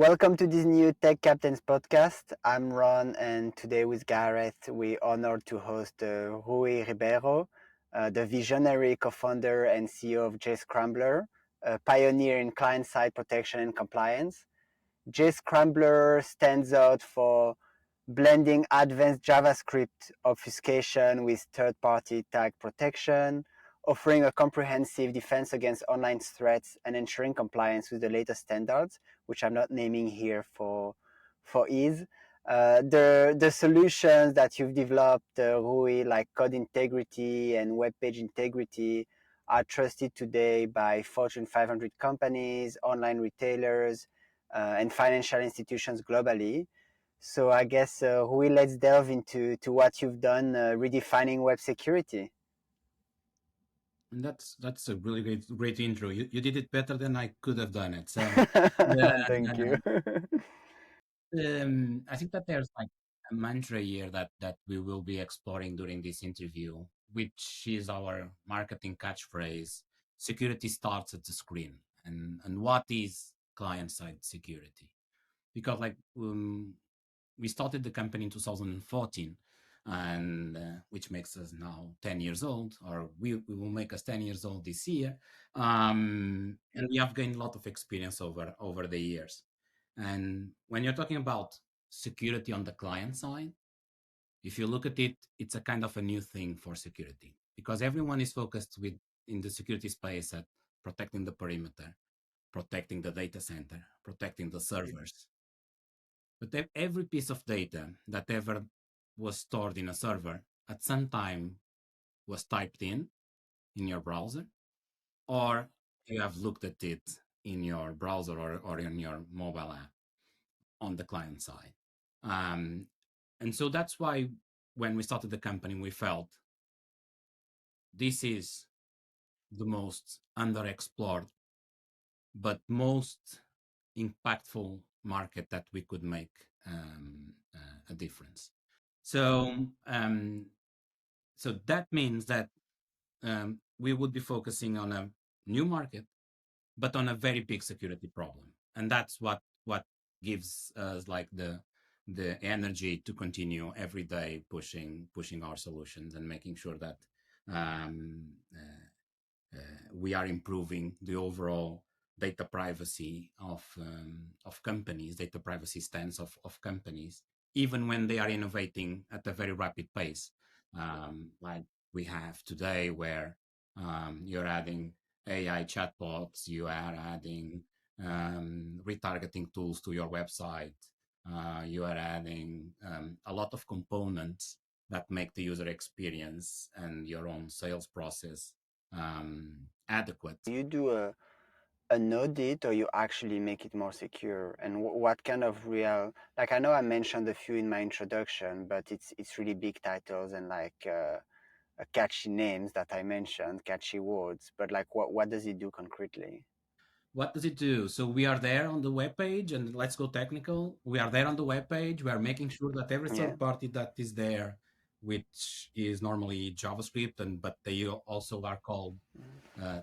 Welcome to this new Tech Captains podcast. I'm Ron, and today with Gareth, we're honored to host Rui Ribeiro, the visionary co-founder and CEO of Jscrambler, a pioneer in client-side protection and compliance. Jscrambler stands out for blending advanced JavaScript obfuscation with third-party tag protection, offering a comprehensive defense against online threats and ensuring compliance with the latest standards, which I'm not naming here for ease. The solutions that you've developed, Rui, like code integrity and web page integrity, are trusted today by Fortune 500 companies, online retailers, and financial institutions globally. So I guess, Rui, let's delve into what you've done redefining web security. And that's a really great intro. You did it better than I could have done it. So Thank you. I think that there's like a mantra here that we will be exploring during this interview, which is our marketing catchphrase: security starts at the screen. And what is client side security? Because we started the company in 2014, and which makes us now 10 years old, or we will make us 10 years old this year. And we have gained a lot of experience over the years. And when you're talking about security on the client side, if you look at it, it's a kind of a new thing for security, because everyone is focused with in the security space at protecting the perimeter, protecting the data center, protecting the servers. But every piece of data that ever was stored in a server at some time was typed in your browser, or you have looked at it in your browser or in your mobile app on the client side. Um, and so that's why when we started the company, we felt this is the most underexplored but most impactful market that we could make a difference. So, so that means that we would be focusing on a new market, but on a very big security problem, and that's what gives us like the energy to continue every day pushing our solutions and making sure that um, we are improving the overall data privacy of companies, data privacy stance of companies, even when they are innovating at a very rapid pace, like we have today, where you're adding AI chatbots, you are adding retargeting tools to your website, you are adding a lot of components that make the user experience and your own sales process adequate. Do you do an audit, or you actually make it more secure? And what kind of real, like, I know I mentioned a few in my introduction, but it's really big titles and like catchy names that I mentioned, catchy words. But like, what does it do concretely? What does it do? So we are there on the web page, and let's go technical. We are there on the web page. We are making sure that every Yeah. third party that is there, which is normally JavaScript, and but they also are called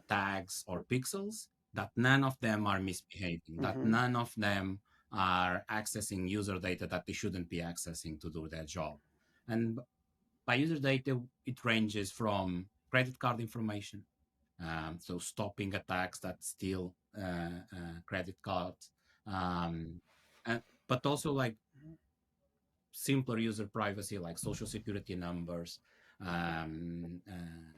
tags or pixels, that none of them are misbehaving, that Mm-hmm. none of them are accessing user data that they shouldn't be accessing to do their job. And by user data, it ranges from credit card information, so stopping attacks that steal credit cards, um, and, but also like simpler user privacy, like social security numbers, um, uh,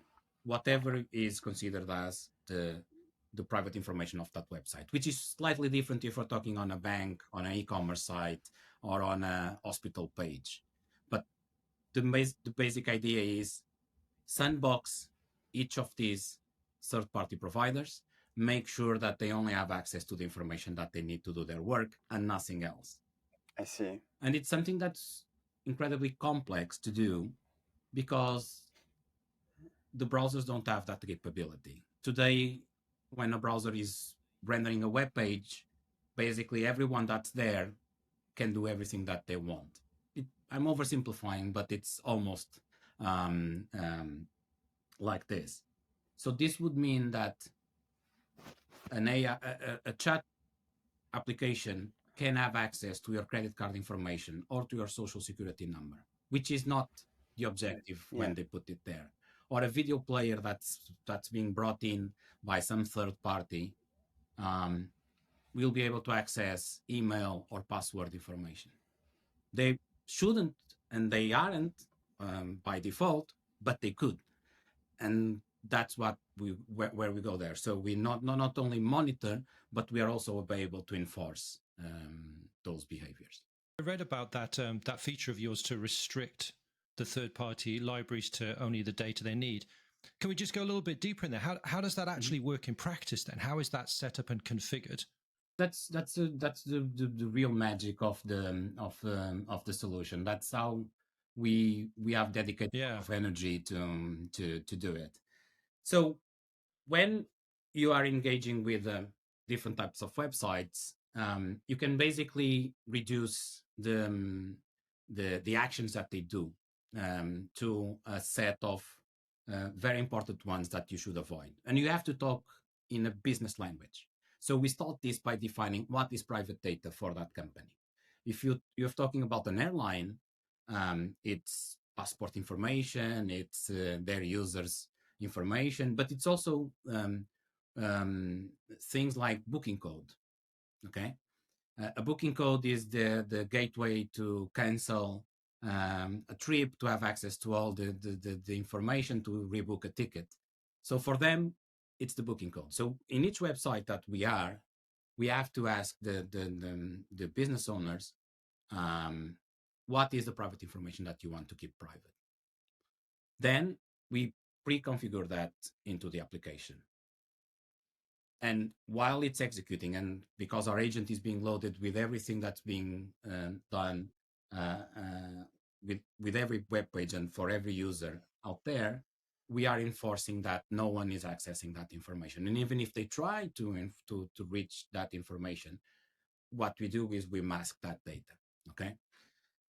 whatever is considered as the private information of that website, which is slightly different if we're talking on a bank, on an e-commerce site, or on a hospital page. But the basic idea is sandbox each of these third-party providers, make sure that they only have access to the information that they need to do their work and nothing else. I see. And it's something that's incredibly complex to do because the browsers don't have that capability. Today, when a browser is rendering a web page, basically everyone that's there can do everything that they want. I'm oversimplifying, but it's almost um, um, like this. So this would mean that an AI, a chat application can have access to your credit card information or to your social security number, which is not the objective Yeah. when they put it there. Or a video player that's being brought in by some third party will be able to access email or password information. They shouldn't, and they aren't by default, but they could, and that's what where we go there. So we not only monitor, but we are also able to enforce those behaviors. I read about that feature of yours to restrict the third-party libraries to only the data they need. Can we just go a little bit deeper in there? How does that actually work in practice then? How is that set up and configured? That's the real magic of the solution. That's how we have dedicated of energy to do it. So when you are engaging with different types of websites, you can basically reduce the actions that they do to a set of very important ones that you should avoid. And you have to talk in a business language. So we start this by defining what is private data for that company. If you're talking about an airline, it's passport information, it's their users' information, but it's also things like booking code. Okay, a booking code is the gateway to cancel a trip, to have access to all the information to rebook a ticket. So for them, it's the booking code. So in each website that we have to ask the business owners, what is the private information that you want to keep private? Then we pre-configure that into the application. And while it's executing, and because our agent is being loaded with everything that's being done with every web page and for every user out there, we are enforcing that no one is accessing that information. And even if they try to reach that information, what we do is we mask that data. Okay.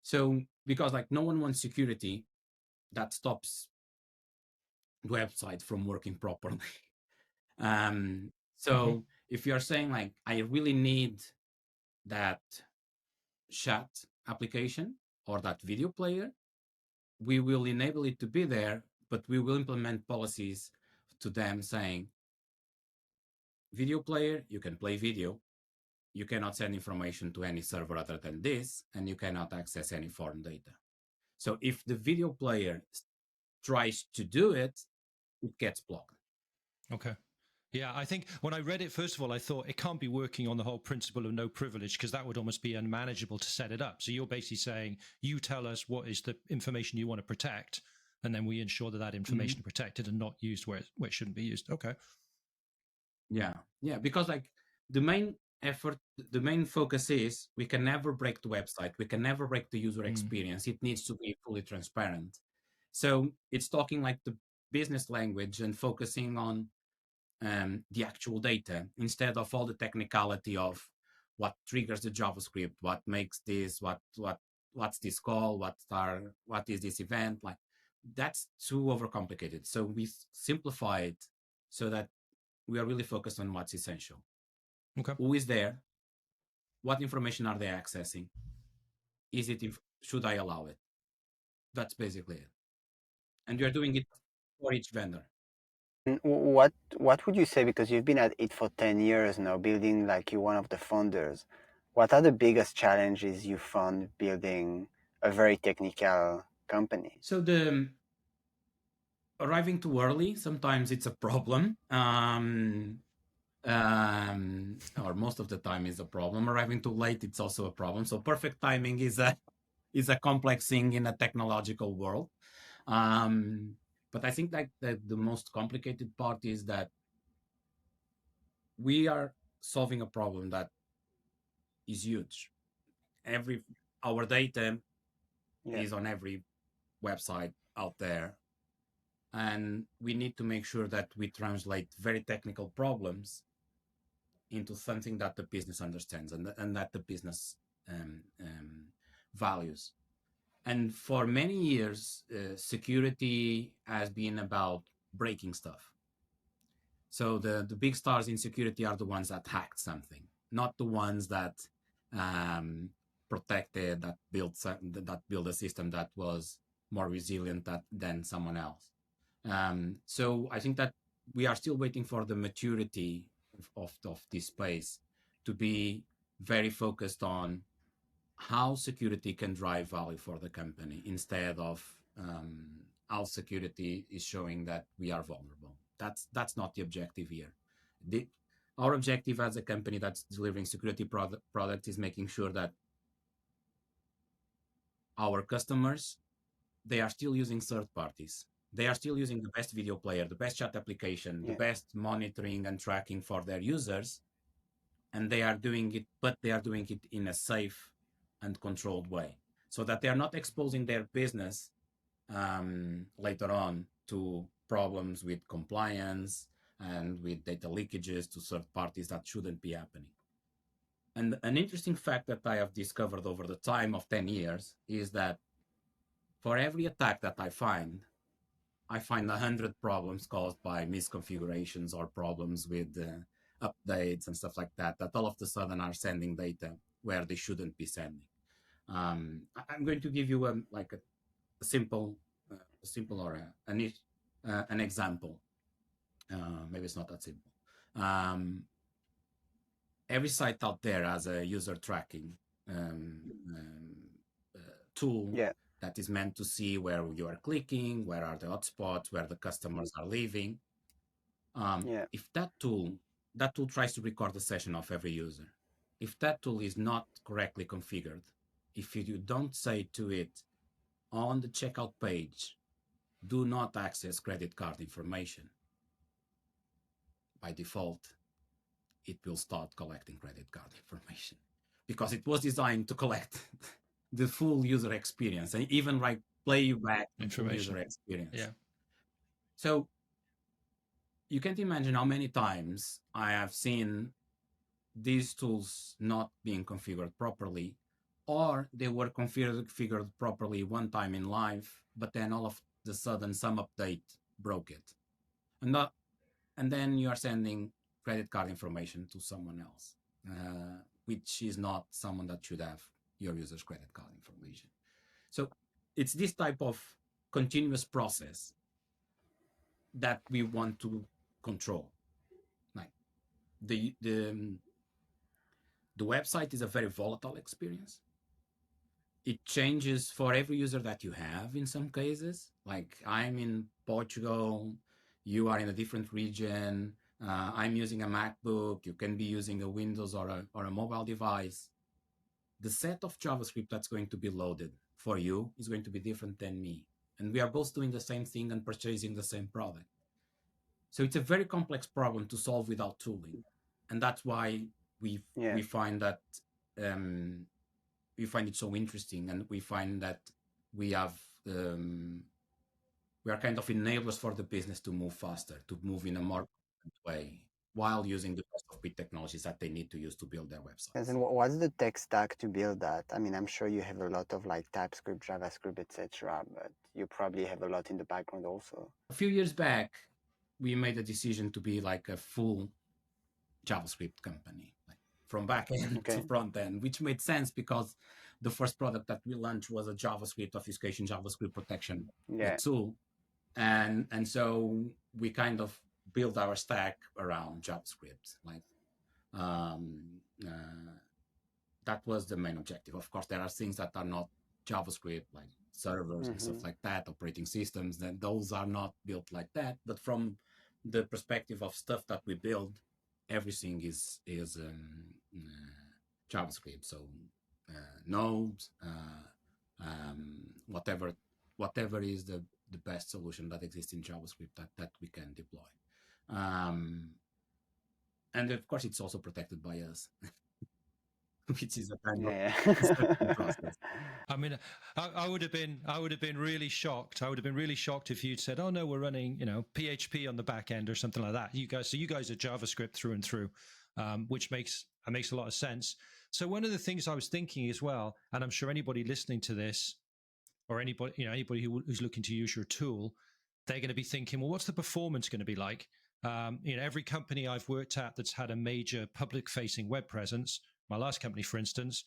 So because like no one wants security that stops the website from working properly. So if you're saying like, I really need that chat application or that video player, we will enable it to be there, but we will implement policies to them saying, video player, you can play video. You cannot send information to any server other than this, and you cannot access any foreign data. So if the video player tries to do it, it gets blocked. Okay. Yeah, I think when I read it, first of all, I thought it can't be working on the whole principle of no privilege, because that would almost be unmanageable to set it up. So you're basically saying, you tell us what is the information you want to protect, and then we ensure that that information is protected and not used where it shouldn't be used. Okay. Yeah, because like the main effort, the main focus is we can never break the website. We can never break the user experience. It needs to be fully transparent. So it's talking like the business language and focusing on the actual data instead of all the technicality of what triggers the JavaScript, what makes this, what's this call, what is this event. Like that's too overcomplicated. So we simplify it so that we are really focused on what's essential. Okay. Who is there? What information are they accessing? Is it? Should I allow it? That's basically it. And you're doing it for each vendor. What would you say, because you've been at it for 10 years now, building, like, you're one of the founders, what are the biggest challenges you found building a very technical company? So the arriving too early, sometimes it's a problem. Or most of the time is a problem. Arriving too late, it's also a problem. So perfect timing is a complex thing in a technological world. But I think like the most complicated part is that we are solving a problem that is huge. Our data is on every website out there, and we need to make sure that we translate very technical problems into something that the business understands and that the business values. And for many years, security has been about breaking stuff. So the big stars in security are the ones that hacked something, not the ones that protected, that built a system that was more resilient than someone else. So I think that we are still waiting for the maturity of this space to be very focused on how security can drive value for the company instead of how security is showing that we are vulnerable. That's not the objective here. Our objective as a company that's delivering security product is making sure that our customers, they are still using third parties. They are still using the best video player, the best chat application, the best monitoring and tracking for their users, and they are doing it, but they are doing it in a safe and controlled way, so that they are not exposing their business later on to problems with compliance and with data leakages to third parties that shouldn't be happening. And an interesting fact that I have discovered over the time of 10 years is that for every attack that I find 100 problems caused by misconfigurations or problems with updates and stuff like that all of a sudden are sending data where they shouldn't be sending. I'm going to give you a simple or an example. Maybe it's not that simple. Every site out there has a user tracking tool that is meant to see where you are clicking, where are the hotspots, where the customers are leaving. If that tool tries to record the session of every user, if that tool is not correctly configured, if you don't say to it on the checkout page, do not access credit card information, by default, it will start collecting credit card information because it was designed to collect the full user experience and even play you back the full user experience. Yeah. So you can't imagine how many times I have seen these tools not being configured properly, or they were configured properly one time in life, but then all of a sudden some update broke it. And then you are sending credit card information to someone else, which is not someone that should have your user's credit card information. So it's this type of continuous process that we want to control. Like the website is a very volatile experience. It changes for every user that you have in some cases. Like I'm in Portugal, you are in a different region, I'm using a MacBook, you can be using a Windows or a mobile device. The set of JavaScript that's going to be loaded for you is going to be different than me. And we are both doing the same thing and purchasing the same product. So it's a very complex problem to solve without tooling. And that's why we find that we find it so interesting, and we find that we are kind of enablers for the business to move faster, to move in a more way, while using the best of breed technologies that they need to use to build their websites. And what's the tech stack to build that? I mean, I'm sure you have a lot of like TypeScript, JavaScript, etc., but you probably have a lot in the background also. A few years back, we made a decision to be like a full JavaScript company, like from back end to front end, which made sense because the first product that we launched was a JavaScript obfuscation, JavaScript protection tool. And so we kind of built our stack around JavaScript. Like that was the main objective. Of course, there are things that are not JavaScript, like servers and stuff like that, operating systems, then those are not built like that. But from the perspective of stuff that we build, everything is JavaScript. So Node, whatever is the best solution that exists in JavaScript that we can deploy. And of course, it's also protected by us. Which is a kind of process. I mean, I would have been really shocked. I would have been really shocked if you'd said, "Oh no, we're running, PHP on the back end or something like that." You guys are JavaScript through and through, which makes a lot of sense. So one of the things I was thinking as well, and I'm sure anybody listening to this, or anybody who's looking to use your tool, they're going to be thinking, well, what's the performance going to be like? Every company I've worked at that's had a major public-facing web presence, my last company, for instance,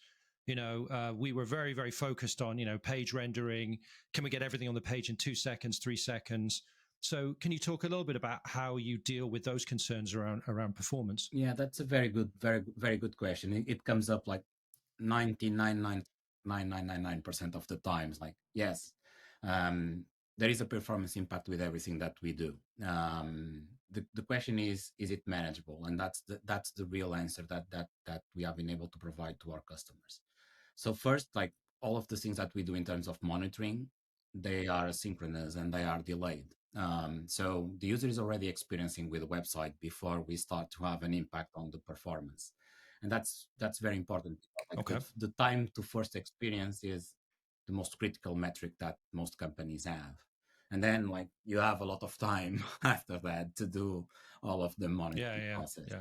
we were very, very focused on, page rendering. Can we get everything on the page in 2 seconds, 3 seconds? So can you talk a little bit about how you deal with those concerns around performance? Yeah, that's a very good, very good question. It comes up like 99.9999% of the times. Like, yes, there is a performance impact with everything that we do. The question is it manageable? And that's the real answer that we have been able to provide to our customers. So first, like all of the things that we do in terms of monitoring, they are asynchronous and they are delayed. So the user is already experiencing with the website before we start to have an impact on the performance, and that's very important. Like Okay. the time to first experience is the most critical metric that most companies have, and then like you have a lot of time after that to do all of the monitoring process.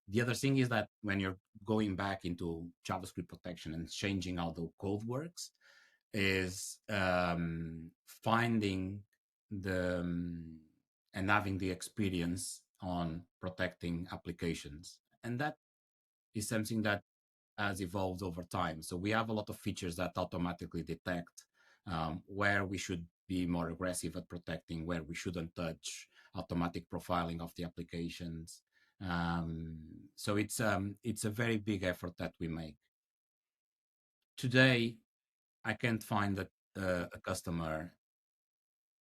The other thing is that when you're going back into JavaScript protection and changing how the code works, is finding the and having the experience on protecting applications, and that is something that has evolved over time. So we have a lot of features that automatically detect where we should be more aggressive at protecting, where we shouldn't touch, automatic profiling of the applications. So it's a very big effort that we make. Today, I can't find a customer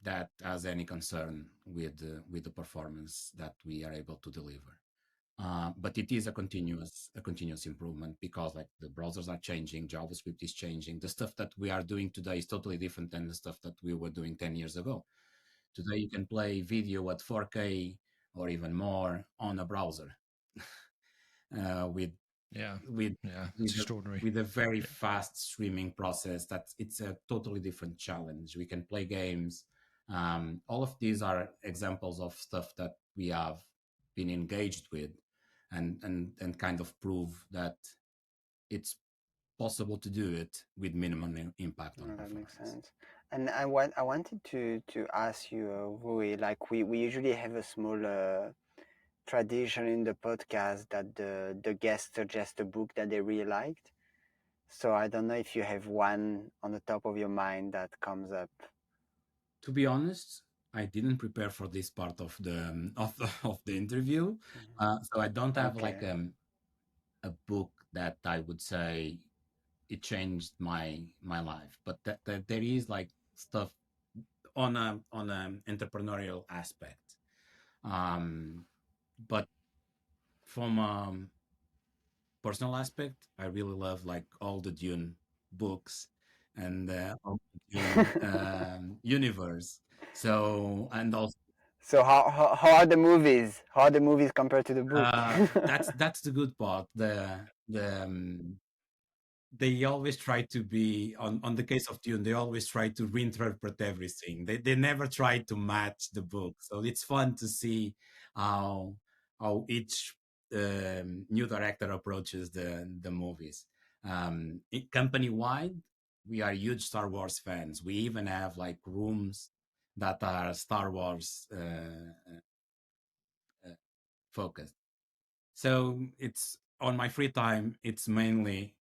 that has any concern with the performance that we are able to deliver. But it is a continuous improvement, because like the browsers are changing, JavaScript is changing. The stuff that we are doing today is totally different than the stuff that we were doing 10 years ago. Today you can play video at 4K or even more on a browser with it's extraordinary. With a very fast streaming process. It's a totally different challenge. We can play games. All of these are examples of stuff that we have been engaged with, and kind of prove that it's possible to do it with minimum impact on performance. That makes sense. And I wanted to ask you, Rui, like we usually have a small tradition in the podcast that the guests suggest a book that they really liked. So I don't know if you have one on the top of your mind that comes up. To be honest, I didn't prepare for this part of the of the interview, so I don't have like a book that I would say it changed my life. But that there is like stuff on a entrepreneurial aspect. But from personal aspect, I really love like all the Dune books and all the Dune universe. So, and also, so how are the movies? How are the movies compared to the book? that's the good part. They always try to be on the case of Dune. They always try to reinterpret everything. They never try to match the book. So it's fun to see how each new director approaches the movies. Company wide, we are huge Star Wars fans. We even have like rooms that are Star Wars focused. So it's on my free time. It's mainly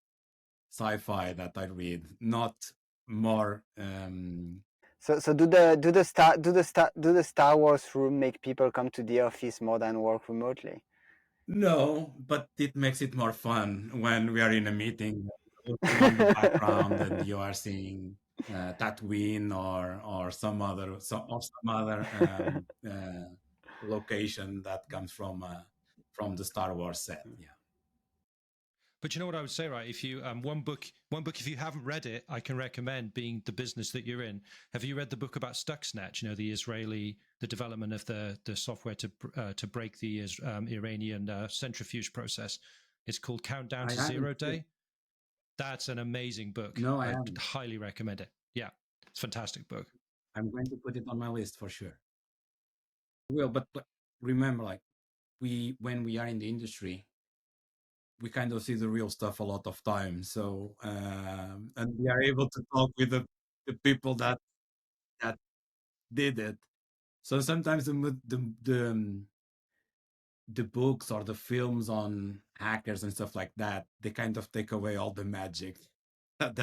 sci-fi that I read, not more. So do the Star Wars room make people come to the office more than work remotely? No, but it makes it more fun when we are in a meeting, looking on the background, and you are seeing Tatooine or some other location that comes from the Star Wars set. Yeah. But you know what I would say, right? If you one book, if you haven't read it, I can recommend, being the business that you're in. Have you read the book about Stuxnet? The development of the software to break the Iranian centrifuge process. It's called Countdown to Zero Day. That's an amazing book. No, I highly recommend it. Yeah, it's a fantastic book. I'm going to put it on my list for sure. Well, but remember, like when we are in the industry, we kind of see the real stuff a lot of time. So and we are able to talk with the people that did it. So sometimes the books or the films on hackers and stuff like that, they kind of take away all the magic that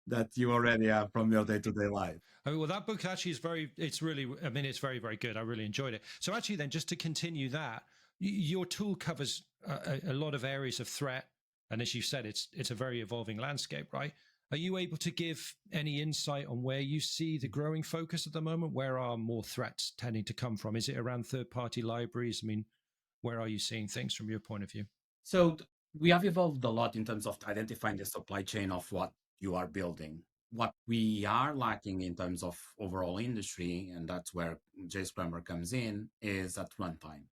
that you already have from your day-to-day life. I mean, well, that book actually is it's really, I mean, it's very, very good. I really enjoyed it. So actually then just to continue that, your tool covers a lot of areas of threat. And as you said, it's a very evolving landscape, right? Are you able to give any insight on where you see the growing focus at the moment? Where are more threats tending to come from? Is it around third-party libraries? I mean, where are you seeing things from your point of view? So we have evolved a lot in terms of identifying the supply chain of what you are building. What we are lacking in terms of overall industry, and that's where Jscrambler comes in, is at runtime.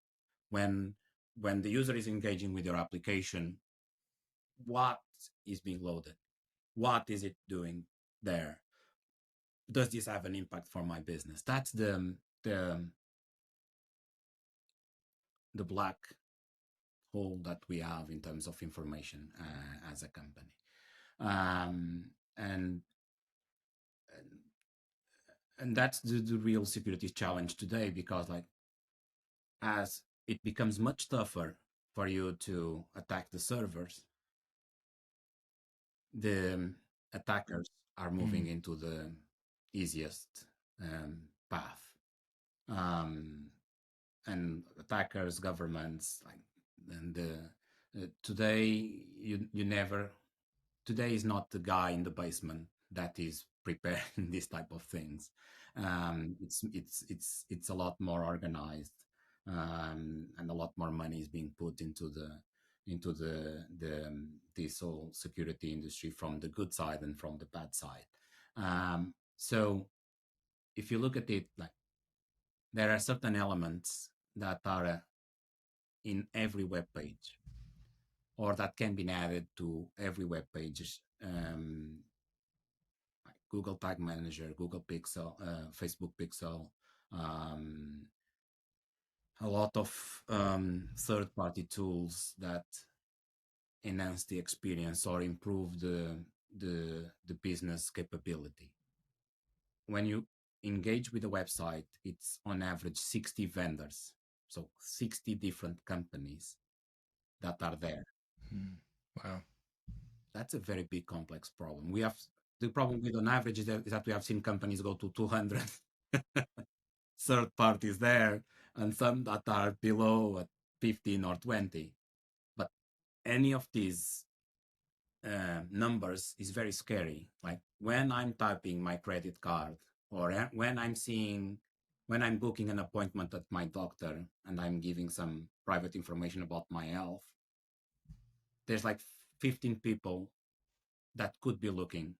When the user is engaging with your application, what is being loaded? What is it doing there? Does this have an impact for my business? That's the black hole that we have in terms of information as a company. And that's the real security challenge today, because like as it becomes much tougher for you to attack the servers, the attackers are moving into the easiest path. And attackers, governments, like, and today today is not the guy in the basement that is preparing these type of things. It's a lot more organized, and a lot more money is being put into this whole security industry, from the good side and from the bad side. So if you look at it, like, there are certain elements that are in every web page, or that can be added to every web page. Like Google Tag Manager, Google Pixel, Facebook Pixel, a lot of third-party tools that enhance the experience or improve the business capability. When you engage with a website, it's on average 60 vendors, so 60 different companies that are there. Wow. That's a very big, complex problem. We have the problem with on average is that we have seen companies go to 200 third parties there, and some that are below at 15 or 20. But any of these numbers is very scary. Like when I'm typing my credit card, or when I'm booking an appointment at my doctor and I'm giving some private information about my health, there's like 15 people that could be looking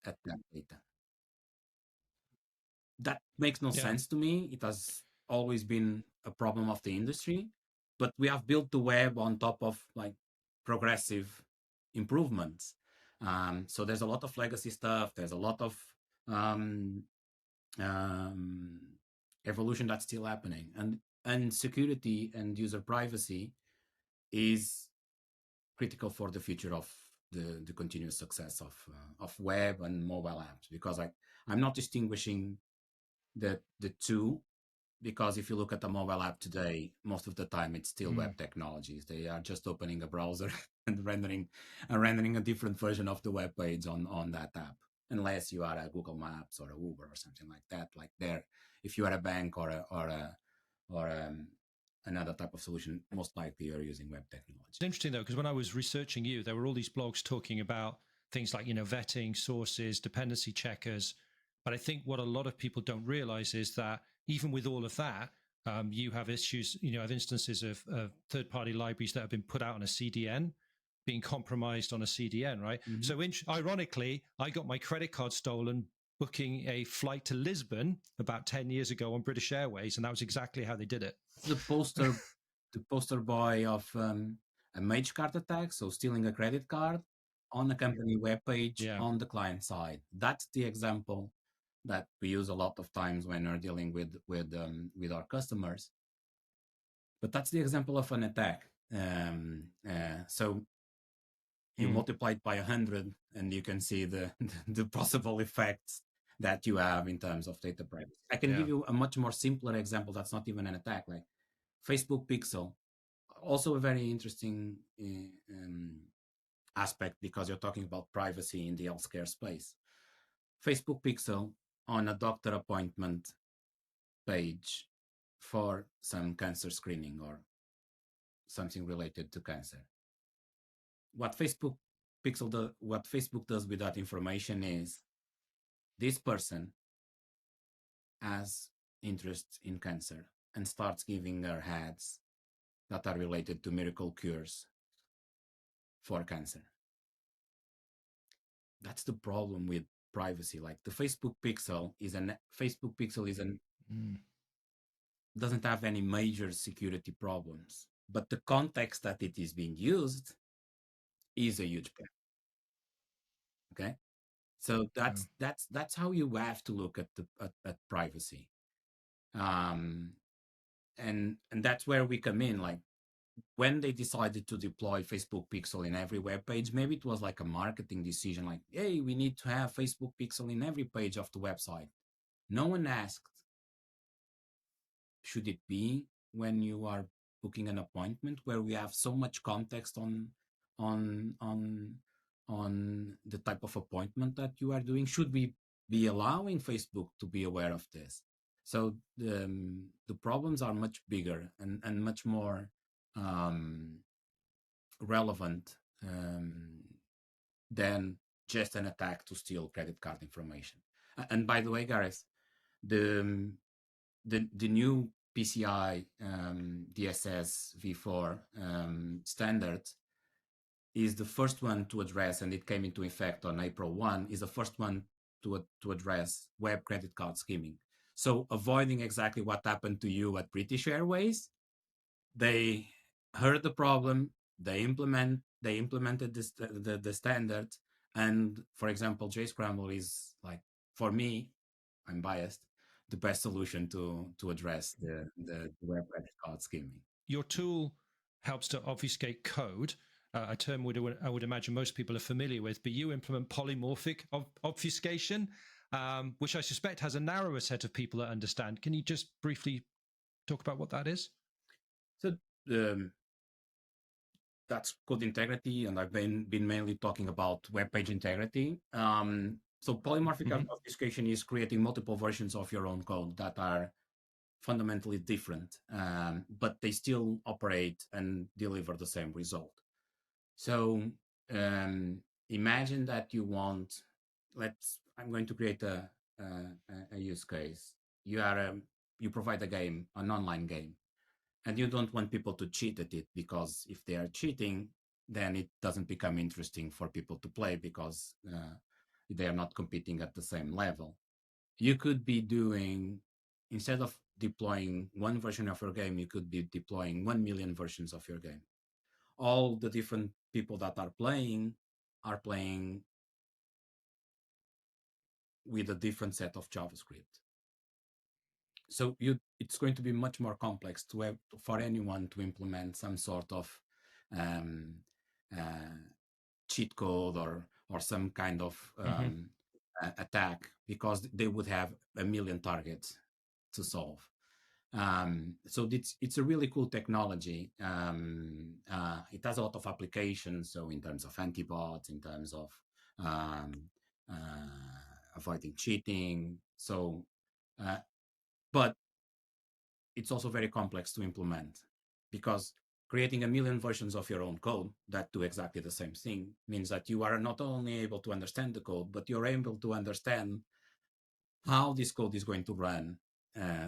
at that data. That makes no sense to me. It has always been a problem of the industry, but we have built the web on top of like progressive improvements. So there's a lot of legacy stuff. There's a lot of evolution that's still happening, and security and user privacy is critical for the future of the continuous success of web and mobile apps, because I'm not distinguishing the two, because if you look at the mobile app today, most of the time it's still web technologies. They are just opening a browser and rendering a different version of the web page on that app, unless you are a Google Maps or a Uber or something like that. Like there, if you are a bank or another type of solution, most likely you're using web technology. It's interesting though, because when I was researching you, there were all these blogs talking about things like, vetting sources, dependency checkers. But I think what a lot of people don't realize is that even with all of that, you have issues, have instances of third-party libraries that have been put out on a CDN, being compromised on a CDN, right? Mm-hmm. So ironically, I got my credit card stolen booking a flight to Lisbon about 10 years ago on British Airways, and that was exactly how they did it. The poster boy of a mage card attack, so stealing a credit card on a company webpage on the client side. That's the example that we use a lot of times when we're dealing with our customers. But that's the example of an attack. So you multiply it by 100, and you can see the possible effects that you have in terms of data privacy. I can give you a much more simpler example that's not even an attack. Like Facebook Pixel, also a very interesting aspect because you're talking about privacy in the healthcare space. Facebook Pixel on a doctor appointment page for some cancer screening or something related to cancer. What Facebook does with that information is this person has interest in cancer and starts giving her ads that are related to miracle cures for cancer. That's the problem with privacy. Like the Facebook Pixel doesn't have any major security problems, but the context that it is being used is a huge problem. Okay, so that's how you have to look at privacy, and that's where we come in. Like when they decided to deploy Facebook Pixel in every web page, maybe it was like a marketing decision, like, hey, we need to have Facebook Pixel in every page of the website. No one asked, should it be when you are booking an appointment where we have so much context on the type of appointment that you are doing? Should we be allowing Facebook to be aware of this? So the problems are much bigger and much more relevant than just an attack to steal credit card information. And by the way, Gareth, the new PCI DSS v4 standard is the first one to address, and it came into effect on April 1, is the first one to address web credit card skimming. So avoiding exactly what happened to you at British Airways, they heard the problem, they implemented this, the standard, and for example, Jscrambler is, like, for me, I'm biased, the best solution to address the web credit card skimming. Your tool helps to obfuscate code, a term I would imagine most people are familiar with, but you implement polymorphic obfuscation, which I suspect has a narrower set of people that understand. Can you just briefly talk about what that is? So that's code integrity, and I've been mainly talking about web page integrity. So polymorphic obfuscation is creating multiple versions of your own code that are fundamentally different, but they still operate and deliver the same result. So imagine that you want, I'm going to create a use case. You provide a game, an online game, and you don't want people to cheat at it, because if they are cheating, then it doesn't become interesting for people to play, because they are not competing at the same level. You could be doing, instead of deploying one version of your game, you could be deploying 1 million versions of your game. All the different people that are playing with a different set of JavaScript. So it's going to be much more complex for anyone to implement some sort of cheat code or some kind of attack, because they would have a million targets to solve. So it's a really cool technology. It has a lot of applications. So in terms of anti-bots, in terms of avoiding cheating. So, but it's also very complex to implement, because creating a million versions of your own code that do exactly the same thing means that you are not only able to understand the code, but you're able to understand how this code is going to run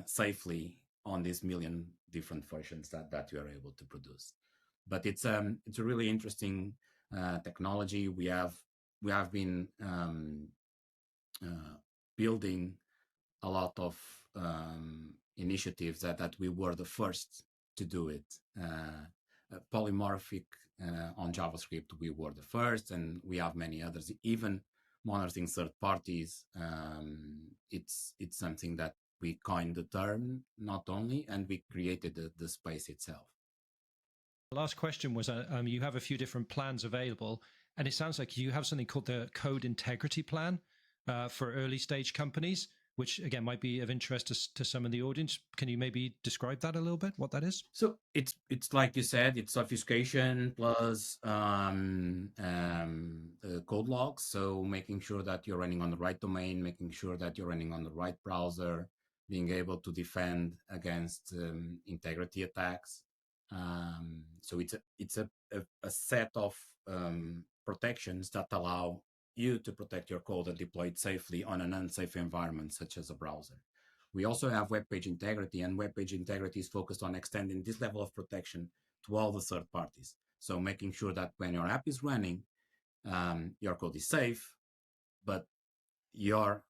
safely on these million different versions that you are able to produce. But it's a really interesting technology. We have been building a lot of initiatives that we were the first to do it. Polymorphic on JavaScript, we were the first, and we have many others. Even monitoring third parties, it's something that we coined the term, not only, and we created the space itself. The last question was, you have a few different plans available, and it sounds like you have something called the Code Integrity Plan for early stage companies. which again might be of interest to some in the audience. Can you maybe describe that a little bit, what that is? So it's like you said, it's obfuscation plus code logs. So making sure that you're running on the right domain, making sure that you're running on the right browser, being able to defend against integrity attacks. So it's a set of protections that allow you to protect your code and deploy it safely on an unsafe environment, such as a browser. We also have web page integrity, and web page integrity is focused on extending this level of protection to all the third parties. So making sure that when your app is running, your code is safe, but your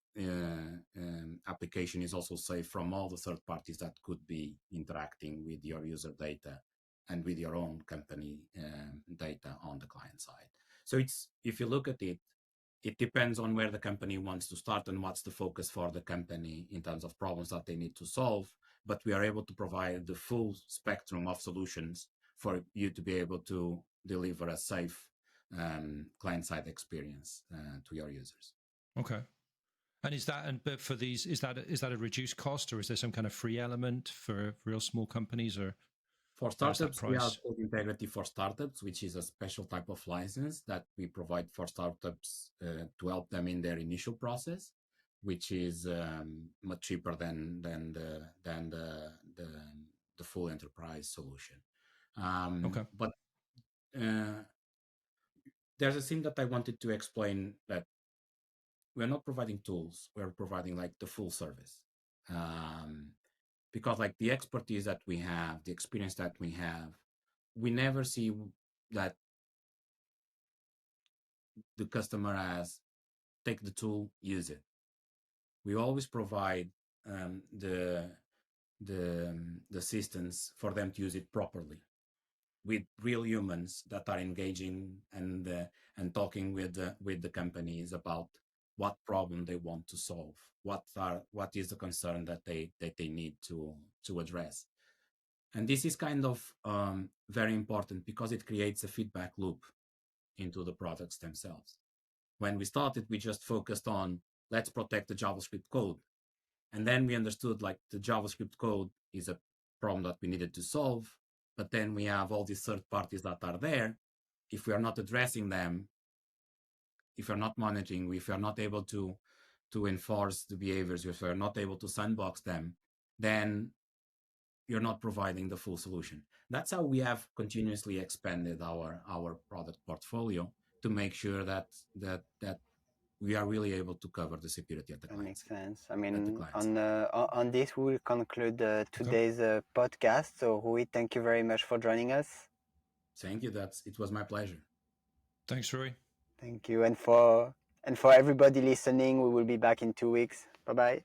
application is also safe from all the third parties that could be interacting with your user data and with your own company data on the client side. So if you look at it, it depends on where the company wants to start and what's the focus for the company in terms of problems that they need to solve. But we are able to provide the full spectrum of solutions for you to be able to deliver a safe client-side experience to your users. Okay. And is that, and but for these, is that a reduced cost, or is there some kind of free element for real small companies, or for startups? We have Code Integrity for Startups, which is a special type of license that we provide for startups to help them in their initial process, which is much cheaper than the full enterprise solution. Okay. But there's a thing that I wanted to explain, that we're not providing tools, we're providing like the full service. Because like the expertise that we have, the experience that we have, we never see that the customer has take the tool, use it. We always provide the assistance for them to use it properly, with real humans that are engaging and talking with the companies about what problem they want to solve, what is the concern that they need to address. And this is kind of very important because it creates a feedback loop into the products themselves. When we started, we just focused on let's protect the JavaScript code. And then we understood like the JavaScript code is a problem that we needed to solve. But then we have all these third parties that are there. If we are not addressing them, if we're not monitoring, if we're not able to enforce the behaviors, if we're not able to sandbox them, then you're not providing the full solution. That's how we have continuously expanded our product portfolio to make sure that we are really able to cover the security at the client. That makes sense. I mean, on this, we will conclude today's podcast. So, Rui, thank you very much for joining us. Thank you. It was my pleasure. Thanks, Rui. Thank you. And for everybody listening, we will be back in 2 weeks. Bye-bye.